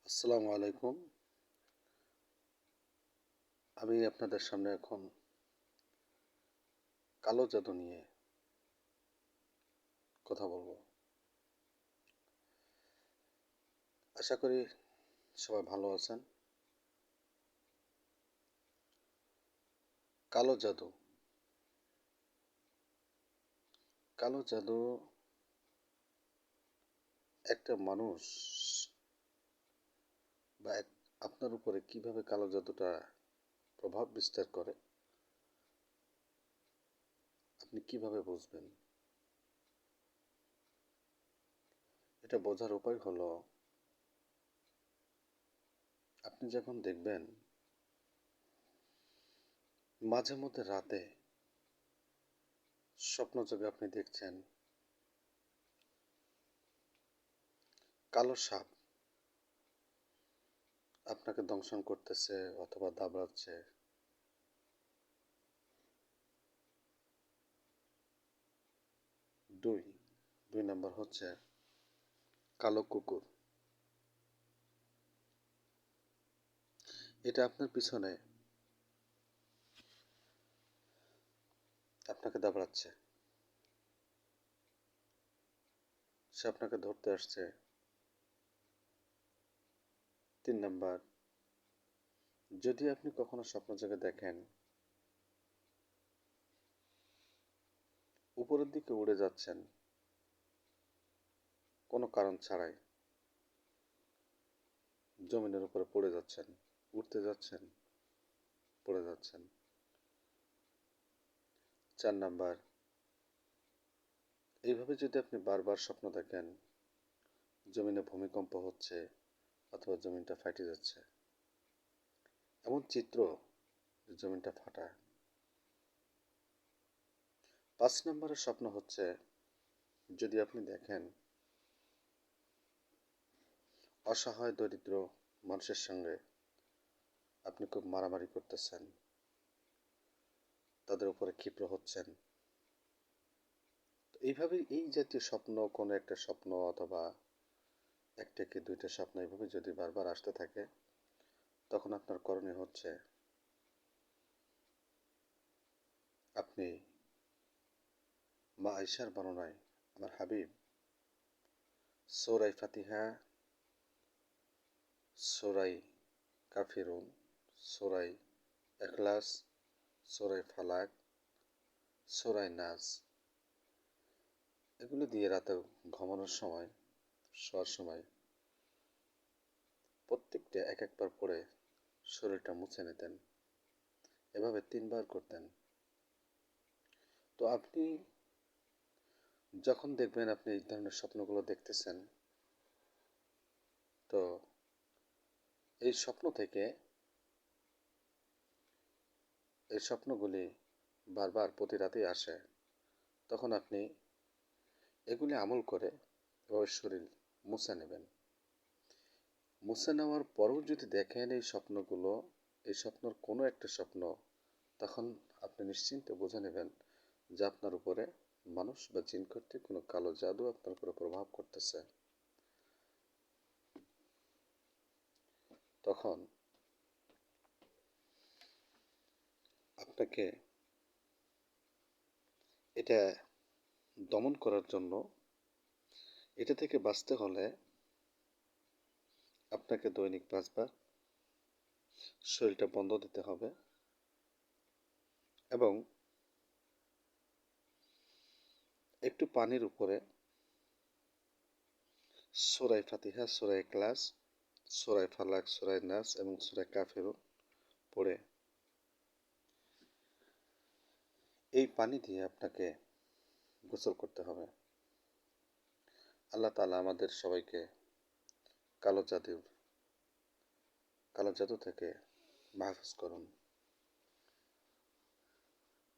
আসসালামু আলাইকুম। আমি আপনাদের সামনে এখন কালো জাদু নিয়ে কথা বলবো। আশা করি সবাই ভালো আছেন। কালো জাদু, কালো জাদু একটা মানুষ বা আপনার উপরে কিভাবে কালো জাদুটা প্রভাব বিস্তার করে আপনি কিভাবে বুঝবেন? এটা বোঝার উপায় হলো, আপনি যখন দেখবেন মাঝে মধ্যে রাতে স্বপ্নযোগে আপনি দেখছেন কালো সাপ আপনাকে দংশন করতেছে অথবা দাবড়াচ্ছে। দুই দুই নাম্বার হচ্ছে কালো কুকুর, এটা আপনার পিছনে আপনাকে দাবড়াচ্ছে, সে আপনাকে ধরতে আসছে। 3 নাম্বার, যদি আপনি কখনো স্বপ্ন জেগে দেখেন উপরের দিকে উড়ে যাচ্ছেন কোনো কারণ ছাড়াই, জমিনের উপরে পড়ে যাচ্ছেন, উঠতে যাচ্ছেন, পড়ে যাচ্ছেন। 4 নাম্বার, এইভাবে যদি আপনি বারবার স্বপ্ন দেখেন জমিনে ভূমিকম্প হচ্ছে অথবা জমিনটা ফাটে যাচ্ছে, এমন চিত্র যে জমিনটা ফাটা। 5 নাম্বারের স্বপ্ন হচ্ছে, যদি আপনি দেখেন অসহায় দরিদ্র মানুষের সঙ্গে আপনি খুব মারামারি করতেছেন, তাদের উপরে ক্ষিপ্র হচ্ছেন। এইভাবে এই জাতীয় স্বপ্ন, কোনো একটা স্বপ্ন অথবা একটা কি দুইটা স্বপ্ন এইভাবে যদি বারবার আসতে থাকে, তখন আপনার করণীয় হচ্ছে আপনি মা আয়েশার বর্ণনায় আমার হাবিব সূরা ফাতিহা, সূরা কাফিরুন, সূরা ইখলাস, সূরা ফালাক, সূরা নাস, এগুলো দিয়ে রাতে ঘুমানোর সময়, শোয়ার সময় প্রত্যেকটা এক একবার পড়ে শরীরটা মুছে নিতেন। এভাবে 3 বার করতেন। তো আপনি যখন দেখবেন আপনি এই ধরনের স্বপ্নগুলো দেখতেছেন, তো এই স্বপ্ন থেকে, এই স্বপ্নগুলি বারবার প্রতি রাতেই আসে, তখন আপনি এগুলি আমল করে ওই শরীর মুছে নেবেন। মুছে নেওয়ার পরেও যদি দেখেন এই স্বপ্নগুলো, এই স্বপ্নর কোনো একটা স্বপ্ন, তখন আপনি নিশ্চিন্তে বুঝে নেবেন যে আপনার উপরে মানুষ বা জিন কর্তৃক কোনো কালো জাদু আপনার উপরে প্রভাব করতেছে। তখন আপনাকে এটা দমন করার জন্য, এটা থেকে বাঁচতে হলে আপনাকে দৈনিক 5 বার শরীরটা বন্ধ দিতে হবে এবং একটু পানির উপরে সূরা ফাতিহা, সূরা ইখলাস, সূরা ফালাক, সূরা নাস এবং সূরা কাফিরুন পড়ে এই পানি দিয়ে আপনাকে গোসল করতে হবে। আল্লাহ তাআলা আমাদের সবাইকে কালো জাদু কালো জাদু থেকে মাহফুজ করুন।